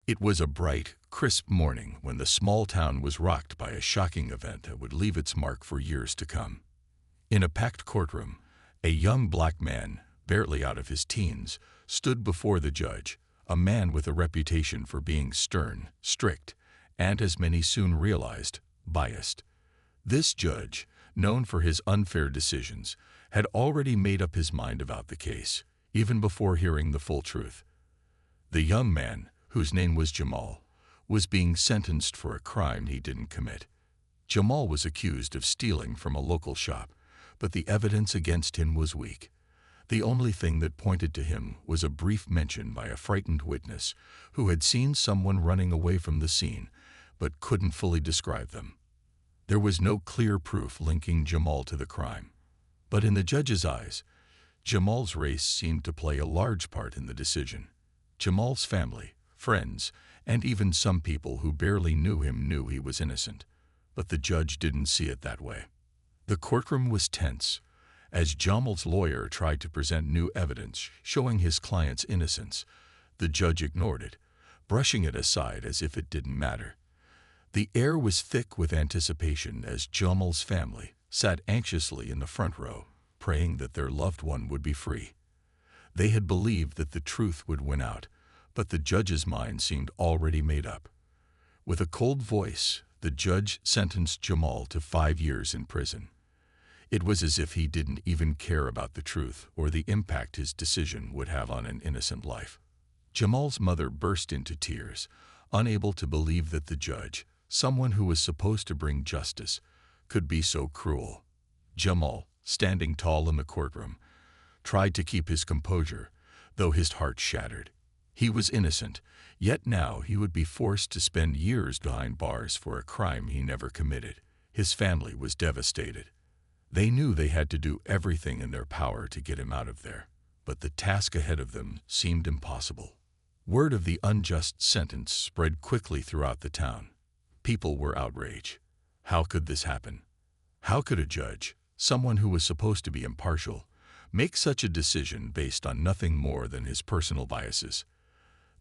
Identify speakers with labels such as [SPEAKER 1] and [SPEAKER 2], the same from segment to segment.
[SPEAKER 1] It was a bright, crisp morning when the small town was rocked by a shocking event that would leave its mark for years to come. In a packed courtroom, a young black man, barely out of his teens, stood before the judge, a man with a reputation for being stern, strict, and, as many soon realized, biased. This judge, known for his unfair decisions, had already made up his mind about the case, even before hearing the full truth. The young man, whose name was Jamal, was being sentenced for a crime he didn't commit. Jamal was accused of stealing from a local shop, but the evidence against him was weak. The only thing that pointed to him was a brief mention by a frightened witness who had seen someone running away from the scene, but couldn't fully describe them. There was no clear proof linking Jamal to the crime. But in the judge's eyes, Jamal's race seemed to play a large part in the decision. Jamal's family, friends, and even some people who barely knew him knew he was innocent. But the judge didn't see it that way. The courtroom was tense, as Jamal's lawyer tried to present new evidence showing his client's innocence. The judge ignored it, brushing it aside as if it didn't matter. The air was thick with anticipation as Jamal's family sat anxiously in the front row, praying that their loved one would be free. They had believed that the truth would win out, but the judge's mind seemed already made up. With a cold voice, the judge sentenced Jamal to 5 years in prison. It was as if he didn't even care about the truth or the impact his decision would have on an innocent life. Jamal's mother burst into tears, unable to believe that the judge, someone who was supposed to bring justice, could be so cruel. Jamal, standing tall in the courtroom, tried to keep his composure, though his heart shattered. He was innocent, yet now he would be forced to spend years behind bars for a crime he never committed. His family was devastated. They knew they had to do everything in their power to get him out of there, but the task ahead of them seemed impossible. Word of the unjust sentence spread quickly throughout the town. People were outraged. How could this happen? How could a judge, someone who was supposed to be impartial, make such a decision based on nothing more than his personal biases?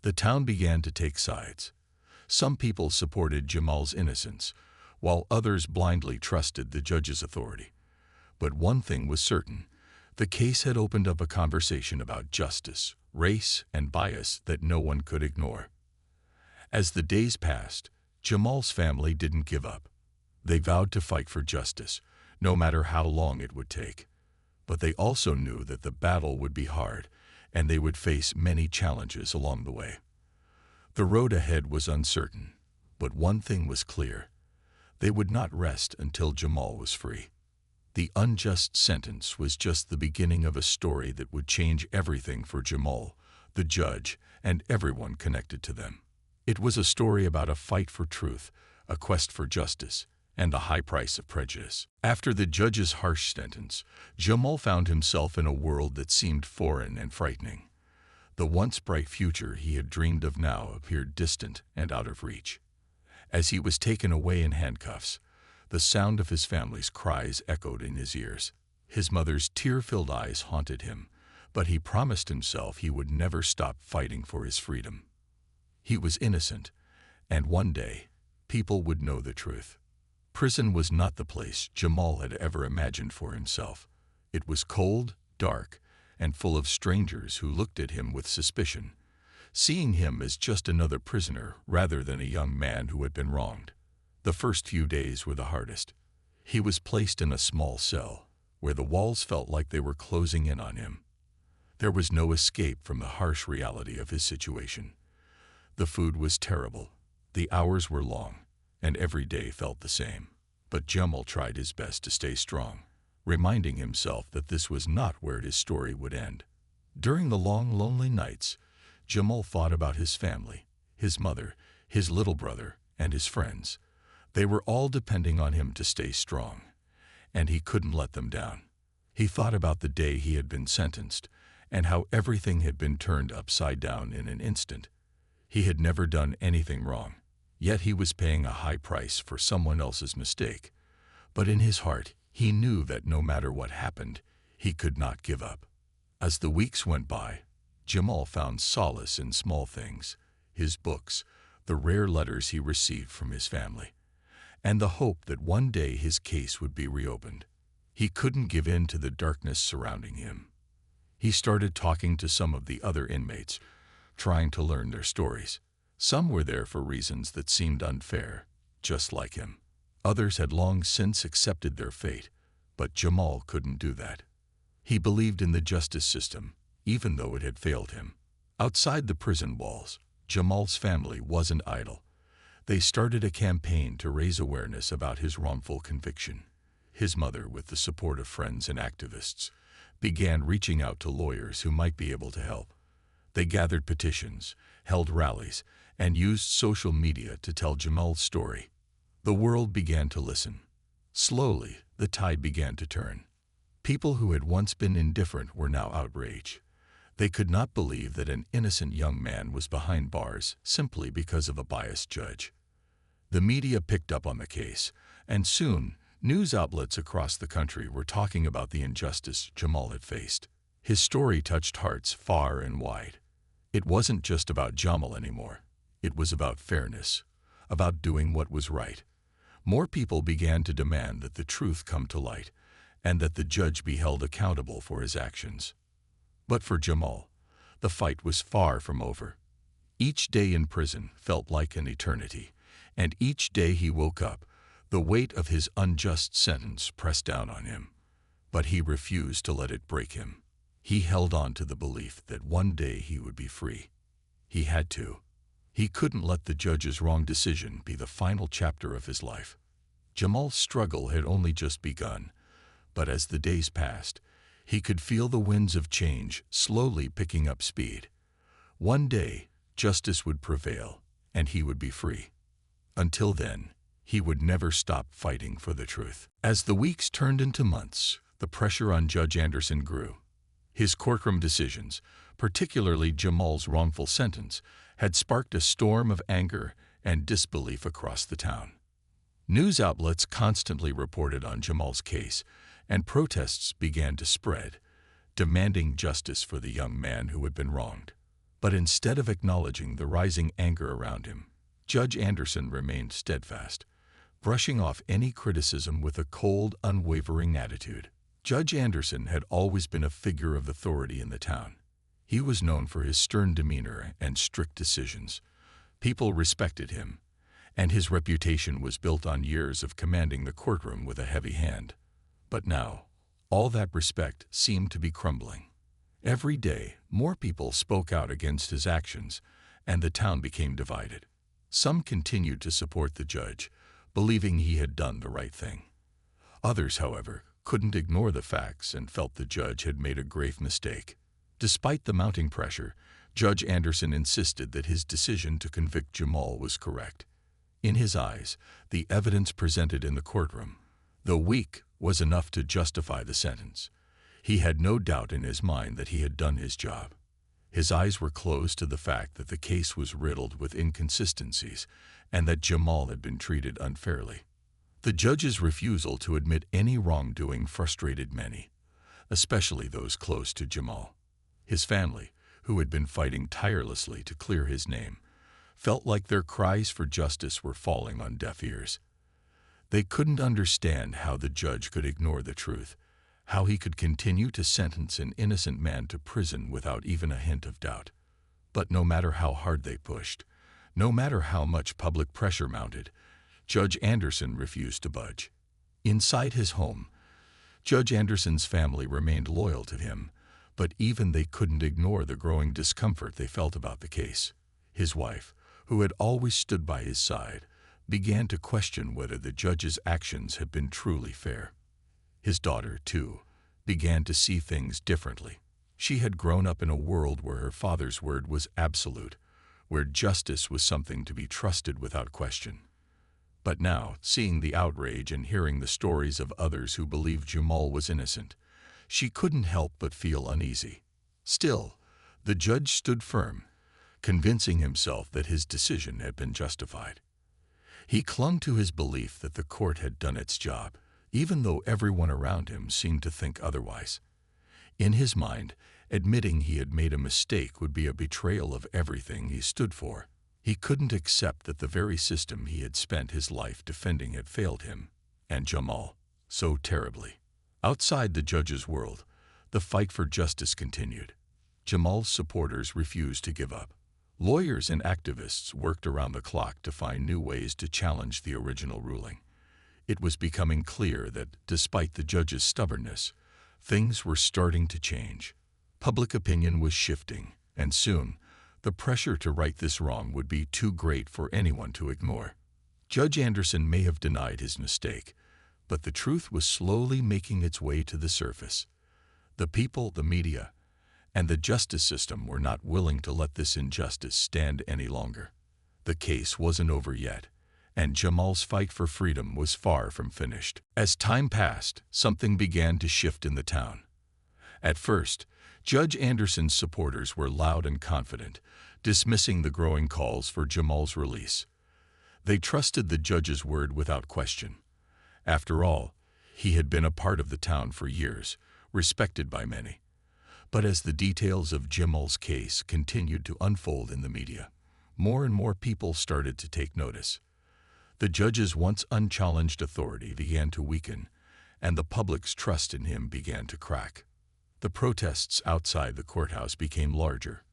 [SPEAKER 1] The town began to take sides. Some people supported Jamal's innocence, while others blindly trusted the judge's authority. But one thing was certain: the case had opened up a conversation about justice, race, and bias that no one could ignore. As the days passed, Jamal's family didn't give up. They vowed to fight for justice, no matter how long it would take. But they also knew that the battle would be hard, and they would face many challenges along the way. The road ahead was uncertain, but one thing was clear: they would not rest until Jamal was free. The unjust sentence was just the beginning of a story that would change everything for Jamal, the judge, and everyone connected to them. It was a story about a fight for truth, a quest for justice, and the high price of prejudice. After the judge's harsh sentence, Jamal found himself in a world that seemed foreign and frightening. The once bright future he had dreamed of now appeared distant and out of reach. As he was taken away in handcuffs, the sound of his family's cries echoed in his ears. His mother's tear-filled eyes haunted him, but he promised himself he would never stop fighting for his freedom. He was innocent, and one day, people would know the truth. Prison was not the place Jamal had ever imagined for himself. It was cold, dark, and full of strangers who looked at him with suspicion, seeing him as just another prisoner rather than a young man who had been wronged. The first few days were the hardest. He was placed in a small cell, where the walls felt like they were closing in on him. There was no escape from the harsh reality of his situation. The food was terrible, the hours were long, and every day felt the same. But Jamal tried his best to stay strong, reminding himself that this was not where his story would end. During the long, lonely nights, Jamal thought about his family, his mother, his little brother, and his friends. They were all depending on him to stay strong, and he couldn't let them down. He thought about the day he had been sentenced, and how everything had been turned upside down in an instant. He had never done anything wrong, yet he was paying a high price for someone else's mistake. But in his heart, he knew that no matter what happened, he could not give up. As the weeks went by, Jamal found solace in small things. his books, the rare letters he received from his family, and the hope that one day his case would be reopened. He couldn't give in to the darkness surrounding him. He started talking to some of the other inmates, trying to learn their stories. Some were there for reasons that seemed unfair, just like him. Others had long since accepted their fate, but Jamal couldn't do that. He believed in the justice system, even though it had failed him. Outside the prison walls, Jamal's family wasn't idle. They started a campaign to raise awareness about his wrongful conviction. His mother, with the support of friends and activists, began reaching out to lawyers who might be able to help. They gathered petitions, held rallies, and used social media to tell Jamal's story. The world began to listen. Slowly, the tide began to turn. People who had once been indifferent were now outraged. They could not believe that an innocent young man was behind bars simply because of a biased judge. The media picked up on the case, and soon, news outlets across the country were talking about the injustice Jamal had faced. His story touched hearts far and wide. It wasn't just about Jamal anymore. It was about fairness, about doing what was right. More people began to demand that the truth come to light, and that the judge be held accountable for his actions. But for Jamal, the fight was far from over. Each day in prison felt like an eternity, and each day he woke up, the weight of his unjust sentence pressed down on him. But he refused to let it break him. He held on to the belief that one day he would be free. He had to. He couldn't let the judge's wrong decision be the final chapter of his life. Jamal's struggle had only just begun, but as the days passed, he could feel the winds of change slowly picking up speed. One day, justice would prevail, and he would be free. Until then, he would never stop fighting for the truth. As the weeks turned into months, the pressure on Judge Anderson grew. His courtroom decisions, particularly Jamal's wrongful sentence, had sparked a storm of anger and disbelief across the town. News outlets constantly reported on Jamal's case, and protests began to spread, demanding justice for the young man who had been wronged. But instead of acknowledging the rising anger around him, Judge Anderson remained steadfast, brushing off any criticism with a cold, unwavering attitude. Judge Anderson had always been a figure of authority in the town. He was known for his stern demeanor and strict decisions. People respected him, and his reputation was built on years of commanding the courtroom with a heavy hand. But now, all that respect seemed to be crumbling. Every day, more people spoke out against his actions, and the town became divided. Some continued to support the judge, believing he had done the right thing. Others, however, couldn't ignore the facts and felt the judge had made a grave mistake. Despite the mounting pressure, Judge Anderson insisted that his decision to convict Jamal was correct. In his eyes, the evidence presented in the courtroom, though weak, was enough to justify the sentence. He had no doubt in his mind that he had done his job. His eyes were closed to the fact that the case was riddled with inconsistencies and that Jamal had been treated unfairly. The judge's refusal to admit any wrongdoing frustrated many, especially those close to Jamal. His family, who had been fighting tirelessly to clear his name, felt like their cries for justice were falling on deaf ears. They couldn't understand how the judge could ignore the truth, how he could continue to sentence an innocent man to prison without even a hint of doubt. But no matter how hard they pushed, no matter how much public pressure mounted, Judge Anderson refused to budge. Inside his home, Judge Anderson's family remained loyal to him, but even they couldn't ignore the growing discomfort they felt about the case. His wife, who had always stood by his side, began to question whether the judge's actions had been truly fair. His daughter, too, began to see things differently. She had grown up in a world where her father's word was absolute, where justice was something to be trusted without question. But now, seeing the outrage and hearing the stories of others who believed Jamal was innocent, she couldn't help but feel uneasy. Still, the judge stood firm, convincing himself that his decision had been justified. He clung to his belief that the court had done its job, even though everyone around him seemed to think otherwise. In his mind, admitting he had made a mistake would be a betrayal of everything he stood for. He couldn't accept that the very system he had spent his life defending had failed him, and Jamal, so terribly. Outside the judge's world, the fight for justice continued. Jamal's supporters refused to give up. Lawyers and activists worked around the clock to find new ways to challenge the original ruling. It was becoming clear that, despite the judge's stubbornness, things were starting to change. Public opinion was shifting, and soon, the pressure to right this wrong would be too great for anyone to ignore. Judge Anderson may have denied his mistake, but the truth was slowly making its way to the surface. The people, the media, and the justice system were not willing to let this injustice stand any longer. The case wasn't over yet, and Jamal's fight for freedom was far from finished. As time passed, something began to shift in the town. At first, Judge Anderson's supporters were loud and confident, dismissing the growing calls for Jamal's release. They trusted the judge's word without question. After all, he had been a part of the town for years, respected by many. But as the details of Jamal's case continued to unfold in the media, more and more people started to take notice. The judge's once unchallenged authority began to weaken, and the public's trust in him began to crack. The protests outside the courthouse became larger.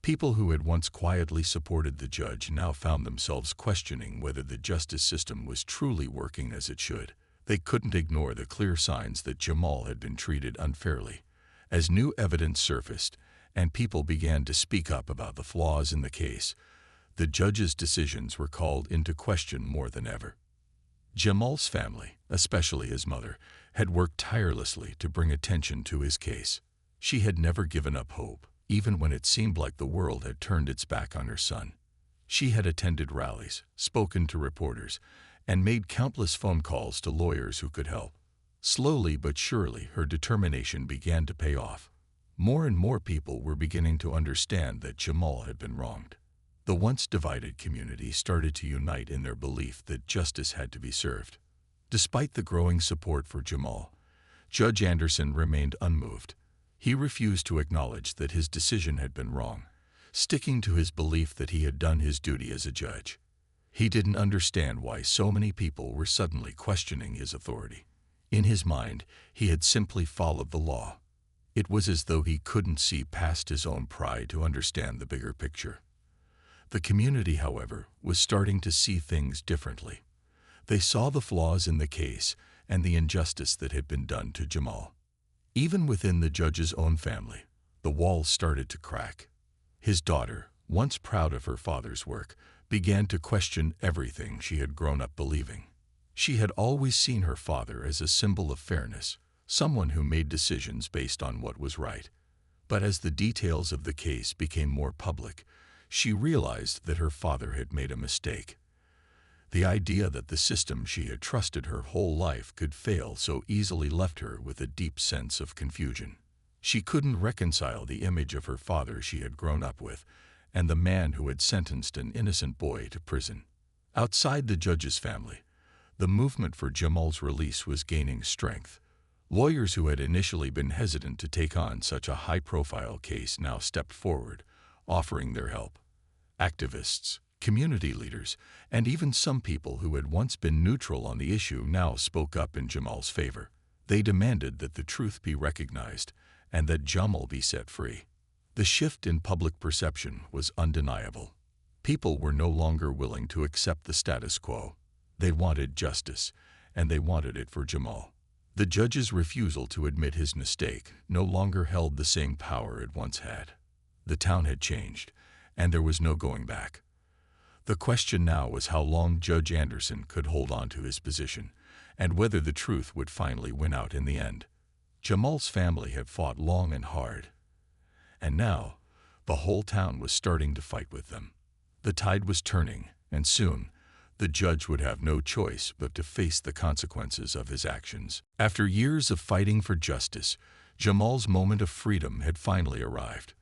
[SPEAKER 1] People who had once quietly supported the judge now found themselves questioning whether the justice system was truly working as it should. They couldn't ignore the clear signs that Jamal had been treated unfairly. As new evidence surfaced and people began to speak up about the flaws in the case, the judge's decisions were called into question more than ever. Jamal's family, especially his mother, had worked tirelessly to bring attention to his case. She had never given up hope, even when it seemed like the world had turned its back on her son. She had attended rallies, spoken to reporters, and made countless phone calls to lawyers who could help. Slowly but surely, her determination began to pay off. More and more people were beginning to understand that Jamal had been wronged. The once divided community started to unite in their belief that justice had to be served. Despite the growing support for Jamal, Judge Anderson remained unmoved. He refused to acknowledge that his decision had been wrong, sticking to his belief that he had done his duty as a judge. He didn't understand why so many people were suddenly questioning his authority. In his mind, he had simply followed the law. It was as though he couldn't see past his own pride to understand the bigger picture. The community, however, was starting to see things differently. They saw the flaws in the case and the injustice that had been done to Jamal. Even within the judge's own family, the walls started to crack. His daughter, once proud of her father's work, began to question everything she had grown up believing. She had always seen her father as a symbol of fairness, someone who made decisions based on what was right. But as the details of the case became more public, she realized that her father had made a mistake. The idea that the system she had trusted her whole life could fail so easily left her with a deep sense of confusion. She couldn't reconcile the image of her father she had grown up with and the man who had sentenced an innocent boy to prison. Outside the judge's family, the movement for Jamal's release was gaining strength. Lawyers who had initially been hesitant to take on such a high-profile case now stepped forward, offering their help. Activists, community leaders, and even some people who had once been neutral on the issue now spoke up in Jamal's favor. They demanded that the truth be recognized and that Jamal be set free. The shift in public perception was undeniable. People were no longer willing to accept the status quo. They wanted justice, and they wanted it for Jamal. The judge's refusal to admit his mistake no longer held the same power it once had. The town had changed, and there was no going back. The question now was how long Judge Anderson could hold on to his position, and whether the truth would finally win out in the end. Jamal's family had fought long and hard, and now the whole town was starting to fight with them. The tide was turning, and soon the judge would have no choice but to face the consequences of his actions. After years of fighting for justice, Jamal's moment of freedom had finally arrived.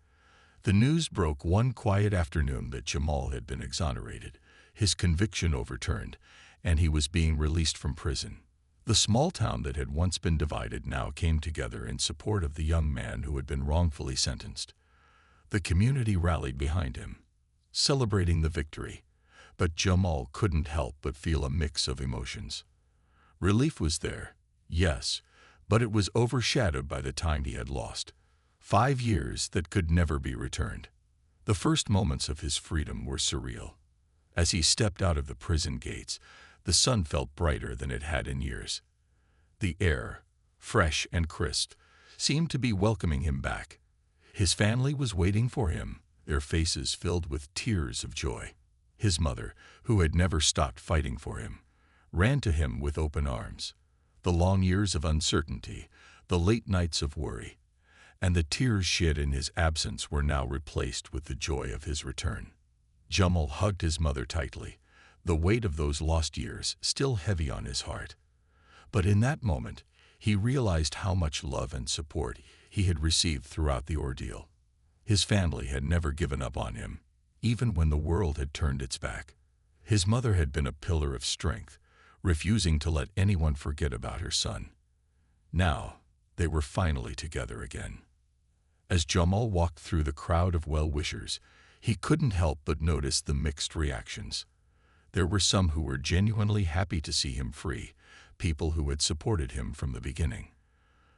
[SPEAKER 1] The news broke one quiet afternoon that Jamal had been exonerated, his conviction overturned, and he was being released from prison. The small town that had once been divided now came together in support of the young man who had been wrongfully sentenced. The community rallied behind him. celebrating the victory, but Jamal couldn't help but feel a mix of emotions. Relief was there, yes, but it was overshadowed by the time he had lost. 5 years that could never be returned. The first moments of his freedom were surreal. As he stepped out of the prison gates, the sun felt brighter than it had in years. The air, fresh and crisp, seemed to be welcoming him back. His family was waiting for him, their faces filled with tears of joy. His mother, who had never stopped fighting for him, ran to him with open arms. The long years of uncertainty, the late nights of worry, and the tears shed in his absence were now replaced with the joy of his return. Jamal hugged his mother tightly, the weight of those lost years still heavy on his heart. But in that moment, he realized how much love and support he had received throughout the ordeal. His family had never given up on him, even when the world had turned its back. His mother had been a pillar of strength, refusing to let anyone forget about her son. Now, they were finally together again. As Jamal walked through the crowd of well-wishers, he couldn't help but notice the mixed reactions. There were some who were genuinely happy to see him free, people who had supported him from the beginning.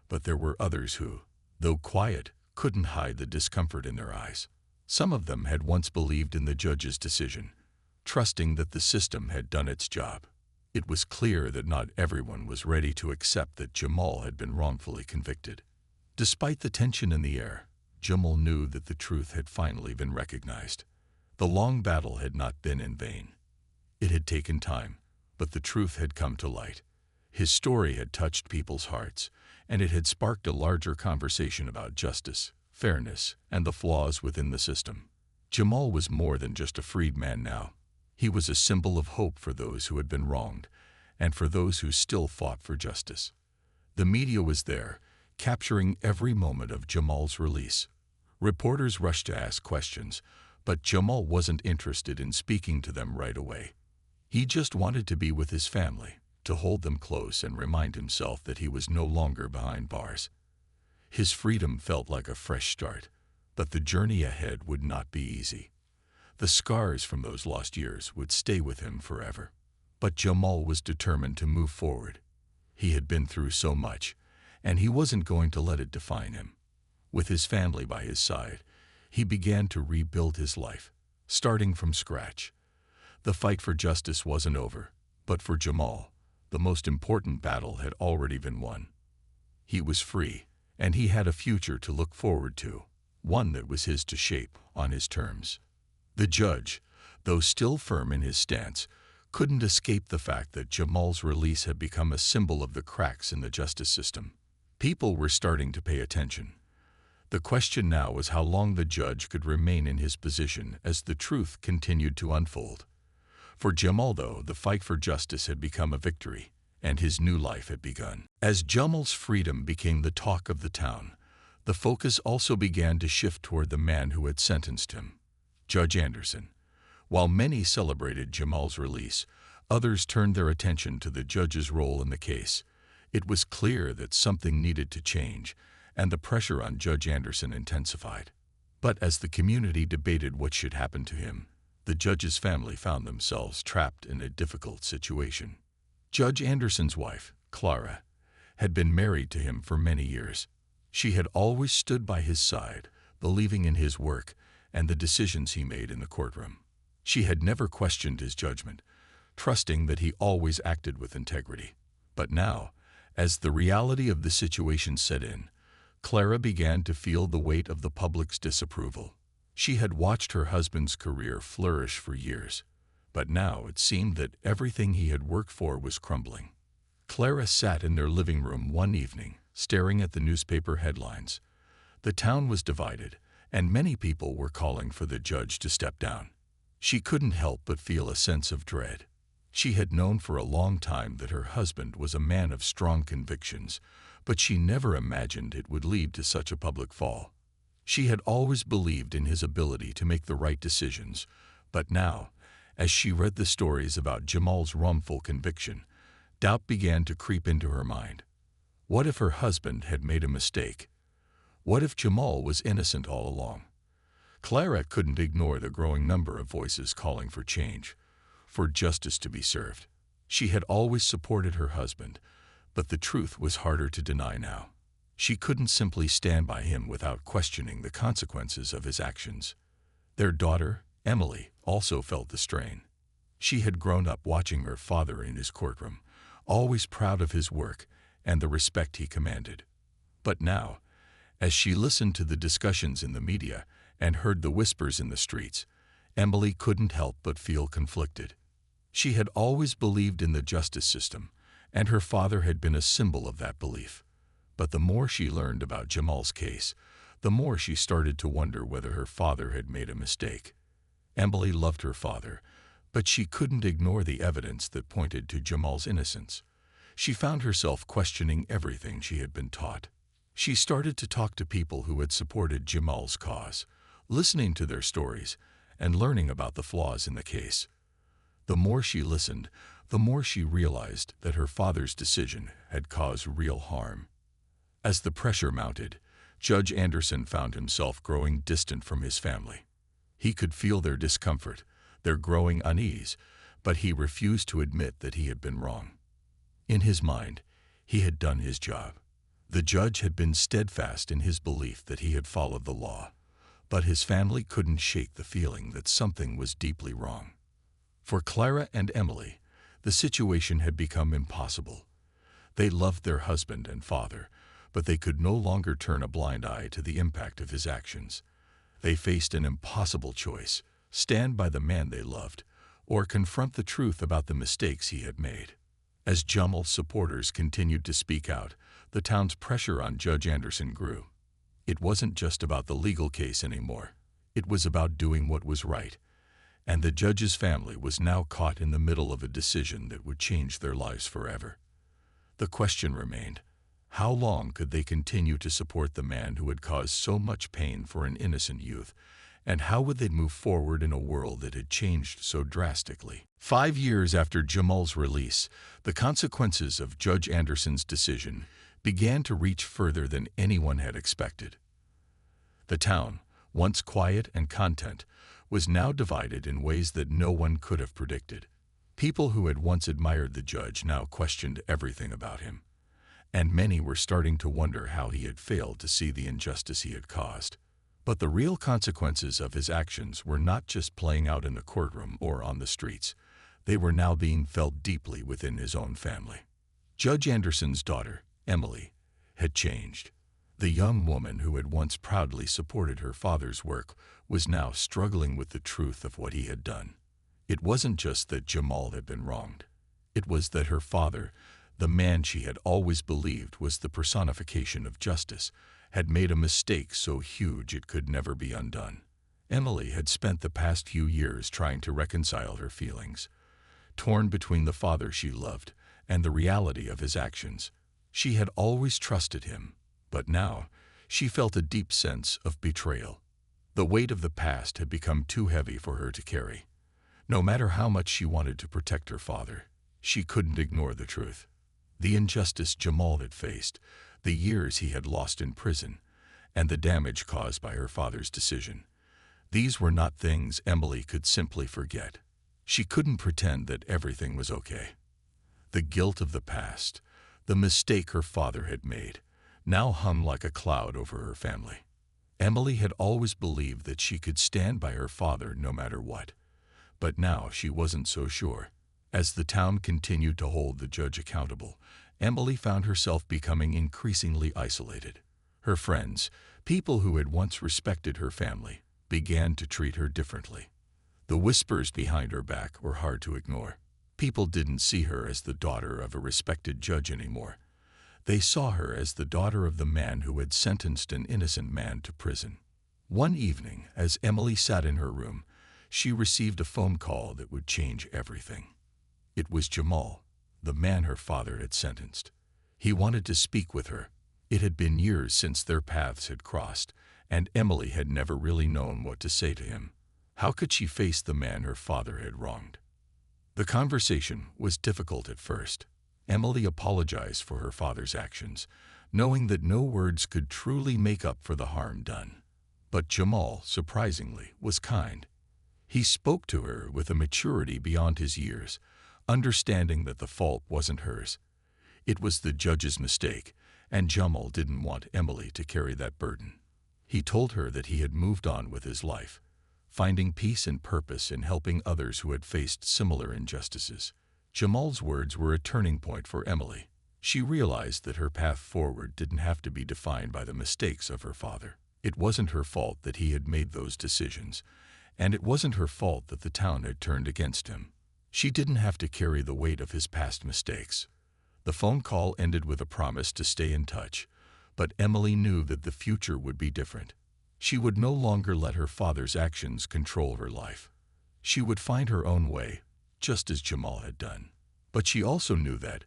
[SPEAKER 1] But there were others who, though quiet, couldn't hide the discomfort in their eyes. Some of them had once believed in the judge's decision, trusting that the system had done its job. It was clear that not everyone was ready to accept that Jamal had been wrongfully convicted. Despite the tension in the air, Jamal knew that the truth had finally been recognized. The long battle had not been in vain. It had taken time, but the truth had come to light. His story had touched people's hearts, and it had sparked a larger conversation about justice, fairness, and the flaws within the system. Jamal was more than just a freed man now. He was a symbol of hope for those who had been wronged, and for those who still fought for justice. The media was there, capturing every moment of Jamal's release. Reporters rushed to ask questions, but Jamal wasn't interested in speaking to them right away. He just wanted to be with his family, to hold them close and remind himself that he was no longer behind bars. His freedom felt like a fresh start, but the journey ahead would not be easy. The scars from those lost years would stay with him forever. But Jamal was determined to move forward. He had been through so much, and he wasn't going to let it define him. With his family by his side, he began to rebuild his life, starting from scratch. The fight for justice wasn't over, but for Jamal, the most important battle had already been won. He was free, and he had a future to look forward to, one that was his to shape on his terms. The judge, though still firm in his stance, couldn't escape the fact that Jamal's release had become a symbol of the cracks in the justice system. People were starting to pay attention. The question now was how long the judge could remain in his position as the truth continued to unfold. For Jamal, though, the fight for justice had become a victory, and his new life had begun. As Jamal's freedom became the talk of the town, the focus also began to shift toward the man who had sentenced him, Judge Anderson. While many celebrated Jamal's release, others turned their attention to the judge's role in the case. It was clear that something needed to change, and the pressure on Judge Anderson intensified. But as the community debated what should happen to him, the judge's family found themselves trapped in a difficult situation. Judge Anderson's wife, Clara, had been married to him for many years. She had always stood by his side, believing in his work and the decisions he made in the courtroom. She had never questioned his judgment, trusting that he always acted with integrity. But now, as the reality of the situation set in, Clara began to feel the weight of the public's disapproval. She had watched her husband's career flourish for years, but now it seemed that everything he had worked for was crumbling. Clara sat in their living room one evening, staring at the newspaper headlines. The town was divided, and many people were calling for the judge to step down. She couldn't help but feel a sense of dread. She had known for a long time that her husband was a man of strong convictions, but she never imagined it would lead to such a public fall. She had always believed in his ability to make the right decisions, but now, as she read the stories about Jamal's wrongful conviction, doubt began to creep into her mind. What if her husband had made a mistake? What if Jamal was innocent all along? Clara couldn't ignore the growing number of voices calling for change, for justice to be served. She had always supported her husband, but the truth was harder to deny now. She couldn't simply stand by him without questioning the consequences of his actions. Their daughter, Emily, also felt the strain. She had grown up watching her father in his courtroom, always proud of his work and the respect he commanded. But now, as she listened to the discussions in the media and heard the whispers in the streets, Emily couldn't help but feel conflicted. She had always believed in the justice system, and her father had been a symbol of that belief. But the more she learned about Jamal's case, the more she started to wonder whether her father had made a mistake. Emily loved her father, but she couldn't ignore the evidence that pointed to Jamal's innocence. She found herself questioning everything she had been taught. She started to talk to people who had supported Jamal's cause, listening to their stories and learning about the flaws in the case. The more she listened, the more she realized that her father's decision had caused real harm. As the pressure mounted, Judge Anderson found himself growing distant from his family. He could feel their discomfort, their growing unease, but he refused to admit that he had been wrong. In his mind, he had done his job. The judge had been steadfast in his belief that he had followed the law, but his family couldn't shake the feeling that something was deeply wrong. For Clara and Emily, the situation had become impossible. They loved their husband and father, but they could no longer turn a blind eye to the impact of his actions. They faced an impossible choice: stand by the man they loved, or confront the truth about the mistakes he had made. As Jamal's supporters continued to speak out, the town's pressure on Judge Anderson grew. It wasn't just about the legal case anymore. It was about doing what was right. And the judge's family was now caught in the middle of a decision that would change their lives forever. The question remained: how long could they continue to support the man who had caused so much pain for an innocent youth, and how would they move forward in a world that had changed so drastically? 5 years after Jamal's release, the consequences of Judge Anderson's decision began to reach further than anyone had expected. The town, once quiet and content, was now divided in ways that no one could have predicted. People who had once admired the judge now questioned everything about him, and many were starting to wonder how he had failed to see the injustice he had caused. But the real consequences of his actions were not just playing out in the courtroom or on the streets. They were now being felt deeply within his own family. Judge Anderson's daughter, Emily, had changed. The young woman who had once proudly supported her father's work was now struggling with the truth of what he had done. It wasn't just that Jamal had been wronged. It was that her father, the man she had always believed was the personification of justice, had made a mistake so huge it could never be undone. Emily had spent the past few years trying to reconcile her feelings, torn between the father she loved and the reality of his actions. She had always trusted him, but now she felt a deep sense of betrayal. The weight of the past had become too heavy for her to carry. No matter how much she wanted to protect her father, she couldn't ignore the truth. The injustice Jamal had faced, the years he had lost in prison, and the damage caused by her father's decision. These were not things Emily could simply forget. She couldn't pretend that everything was okay. The guilt of the past, the mistake her father had made, now hung like a cloud over her family. Emily had always believed that she could stand by her father no matter what, but now she wasn't so sure. As the town continued to hold the judge accountable, Emily found herself becoming increasingly isolated. Her friends, people who had once respected her family, began to treat her differently. The whispers behind her back were hard to ignore. People didn't see her as the daughter of a respected judge anymore. They saw her as the daughter of the man who had sentenced an innocent man to prison. One evening, as Emily sat in her room, she received a phone call that would change everything. It was Jamal, the man her father had sentenced. He wanted to speak with her. It had been years since their paths had crossed, and Emily had never really known what to say to him. How could she face the man her father had wronged? The conversation was difficult at first. Emily apologized for her father's actions, knowing that no words could truly make up for the harm done. But Jamal, surprisingly, was kind. He spoke to her with a maturity beyond his years, understanding that the fault wasn't hers. It was the judge's mistake, and Jamal didn't want Emily to carry that burden. He told her that he had moved on with his life, finding peace and purpose in helping others who had faced similar injustices. Jamal's words were a turning point for Emily. She realized that her path forward didn't have to be defined by the mistakes of her father. It wasn't her fault that he had made those decisions, and it wasn't her fault that the town had turned against him. She didn't have to carry the weight of his past mistakes. The phone call ended with a promise to stay in touch, but Emily knew that the future would be different. She would no longer let her father's actions control her life. She would find her own way, just as Jamal had done. But she also knew that,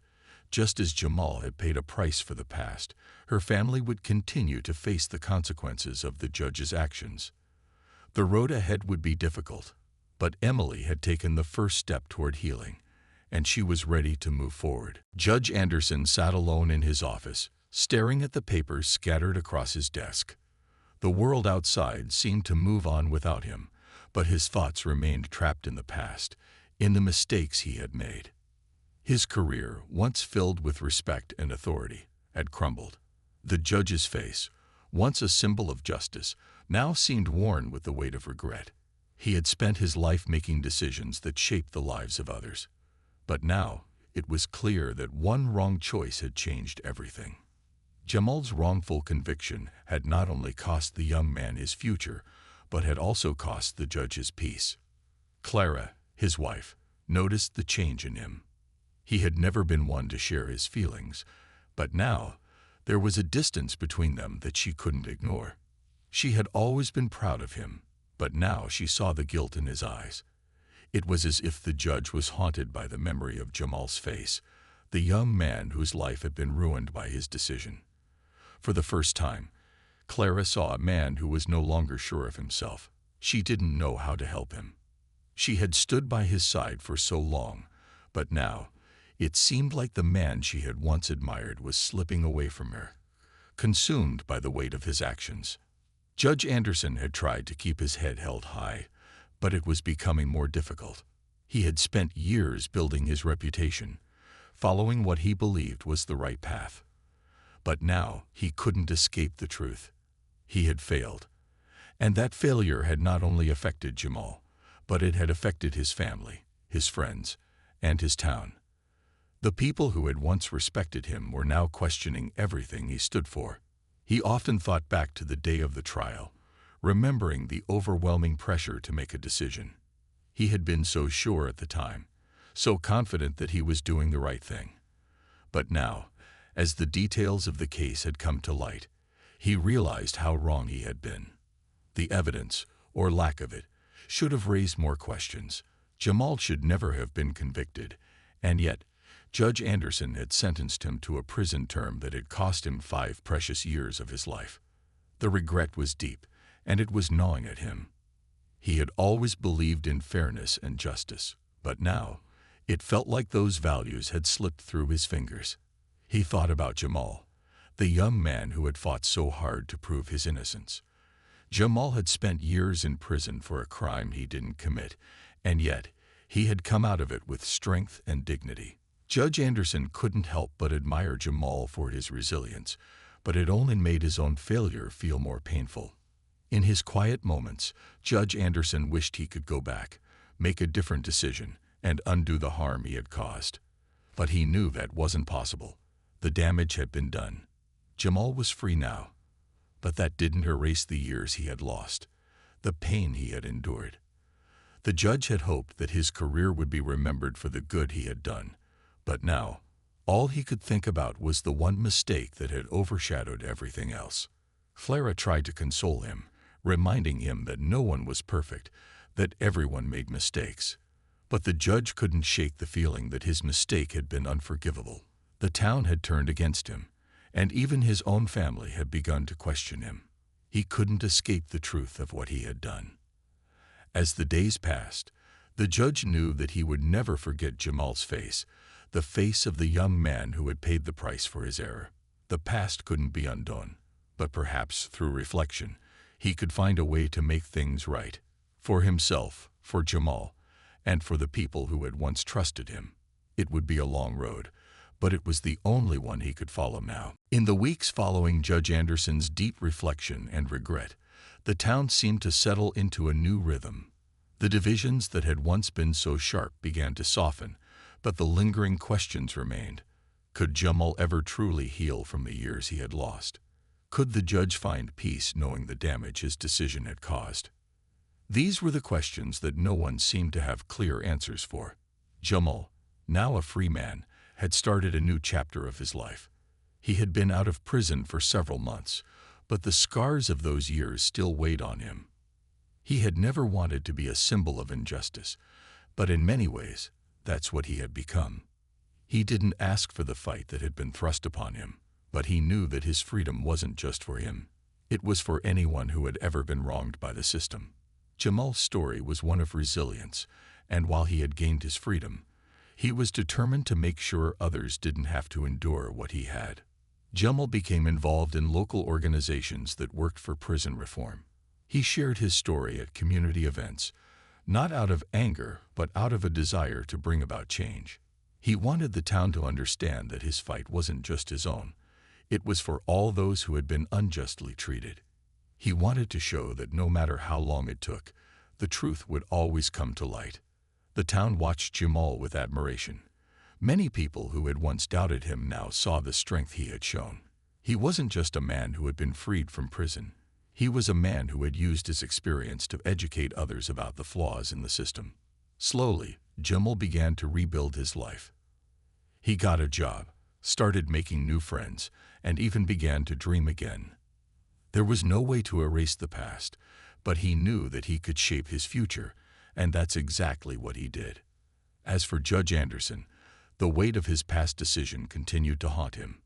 [SPEAKER 1] just as Jamal had paid a price for the past, her family would continue to face the consequences of the judge's actions. The road ahead would be difficult, but Emily had taken the first step toward healing, and she was ready to move forward. Judge Anderson sat alone in his office, staring at the papers scattered across his desk. The world outside seemed to move on without him, but his thoughts remained trapped in the past, in the mistakes he had made. His career, once filled with respect and authority, had crumbled. The judge's face, once a symbol of justice, now seemed worn with the weight of regret. He had spent his life making decisions that shaped the lives of others. But now, it was clear that one wrong choice had changed everything. Jamal's wrongful conviction had not only cost the young man his future, but had also cost the judge his peace. Clara, his wife, noticed the change in him. He had never been one to share his feelings, but now there was a distance between them that she couldn't ignore. She had always been proud of him, but now she saw the guilt in his eyes. It was as if the judge was haunted by the memory of Jamal's face, the young man whose life had been ruined by his decision. For the first time, Clara saw a man who was no longer sure of himself. She didn't know how to help him. She had stood by his side for so long, but now it seemed like the man she had once admired was slipping away from her, consumed by the weight of his actions. Judge Anderson had tried to keep his head held high, but it was becoming more difficult. He had spent years building his reputation, following what he believed was the right path. But now he couldn't escape the truth. He had failed. And that failure had not only affected Jamal, but it had affected his family, his friends, and his town. The people who had once respected him were now questioning everything he stood for. He often thought back to the day of the trial, remembering the overwhelming pressure to make a decision. He had been so sure at the time, so confident that he was doing the right thing. But now, as the details of the case had come to light, he realized how wrong he had been. The evidence, or lack of it, should have raised more questions. Jamal should never have been convicted, and yet Judge Anderson had sentenced him to a prison term that had cost him 5 precious years of his life. The regret was deep, and it was gnawing at him. He had always believed in fairness and justice, but now it felt like those values had slipped through his fingers. He thought about Jamal, the young man who had fought so hard to prove his innocence. Jamal had spent years in prison for a crime he didn't commit, and yet he had come out of it with strength and dignity. Judge Anderson couldn't help but admire Jamal for his resilience, but it only made his own failure feel more painful. In his quiet moments, Judge Anderson wished he could go back, make a different decision, and undo the harm he had caused. But he knew that wasn't possible. The damage had been done. Jamal was free now, but that didn't erase the years he had lost, the pain he had endured. The judge had hoped that his career would be remembered for the good he had done, but now all he could think about was the one mistake that had overshadowed everything else. Clara tried to console him, reminding him that no one was perfect, that everyone made mistakes. But the judge couldn't shake the feeling that his mistake had been unforgivable. The town had turned against him, and even his own family had begun to question him. He couldn't escape the truth of what he had done. As the days passed, the judge knew that he would never forget Jamal's face, the face of the young man who had paid the price for his error. The past couldn't be undone, but perhaps through reflection, He could find a way to make things right. For himself, for Jamal, and for the people who had once trusted him. It would be a long road, but it was the only one he could follow now. In the weeks following Judge Anderson's deep reflection and regret, the town seemed to settle into a new rhythm. The divisions that had once been so sharp began to soften, but the lingering questions remained. Could Jamal ever truly heal from the years he had lost? Could the judge find peace knowing the damage his decision had caused? These were the questions that no one seemed to have clear answers for. Jamal, now a free man, had started a new chapter of his life. He had been out of prison for several months, but the scars of those years still weighed on him. He had never wanted to be a symbol of injustice, but in many ways, that's what he had become. He didn't ask for the fight that had been thrust upon him, but he knew that his freedom wasn't just for him. It was for anyone who had ever been wronged by the system. Jamal's story was one of resilience, and while he had gained his freedom, he was determined to make sure others didn't have to endure what he had. Jamal became involved in local organizations that worked for prison reform. He shared his story at community events, not out of anger, but out of a desire to bring about change. He wanted the town to understand that his fight wasn't just his own. It was for all those who had been unjustly treated. He wanted to show that no matter how long it took, the truth would always come to light. The town watched Jamal with admiration. Many people who had once doubted him now saw the strength he had shown. He wasn't just a man who had been freed from prison. He was a man who had used his experience to educate others about the flaws in the system. Slowly, Jamal began to rebuild his life. He got a job, started making new friends, and even began to dream again. There was no way to erase the past, but he knew that he could shape his future, and that's exactly what he did. As for Judge Anderson, the weight of his past decision continued to haunt him.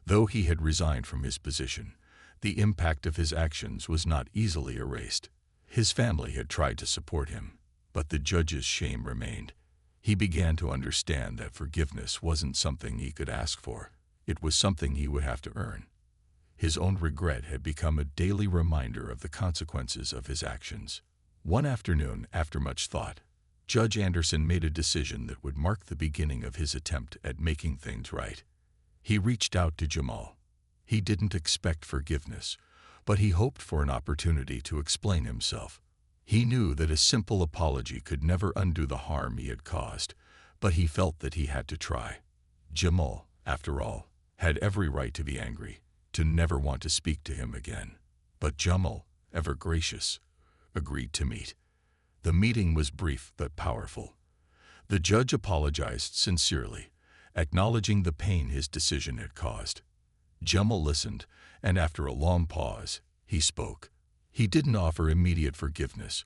[SPEAKER 1] Though he had resigned from his position, the impact of his actions was not easily erased. His family had tried to support him, but the judge's shame remained. He began to understand that forgiveness wasn't something he could ask for. It was something he would have to earn. His own regret had become a daily reminder of the consequences of his actions. One afternoon, after much thought, Judge Anderson made a decision that would mark the beginning of his attempt at making things right. He reached out to Jamal. He didn't expect forgiveness, but he hoped for an opportunity to explain himself. He knew that a simple apology could never undo the harm he had caused, but he felt that he had to try. Jamal, after all, had every right to be angry, to never want to speak to him again. But Jamal, ever gracious, agreed to meet. The meeting was brief but powerful. The judge apologized sincerely, acknowledging the pain his decision had caused. Jamal listened, and after a long pause, he spoke. He didn't offer immediate forgiveness,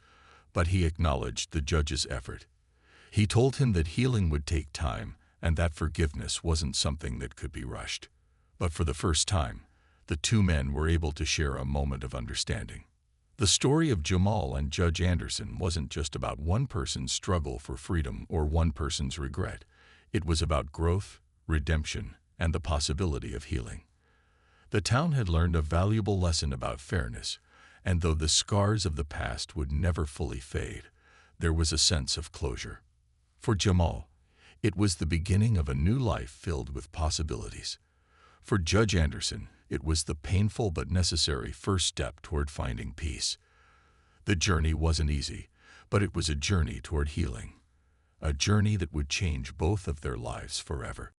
[SPEAKER 1] but he acknowledged the judge's effort. He told him that healing would take time and that forgiveness wasn't something that could be rushed. But for the first time, the two men were able to share a moment of understanding. The story of Jamal and Judge Anderson wasn't just about one person's struggle for freedom or one person's regret. It was about growth, redemption, and the possibility of healing. The town had learned a valuable lesson about fairness, and though the scars of the past would never fully fade, there was a sense of closure. For Jamal, it was the beginning of a new life filled with possibilities. For Judge Anderson, it was the painful but necessary first step toward finding peace. The journey wasn't easy, but it was a journey toward healing, a journey that would change both of their lives forever.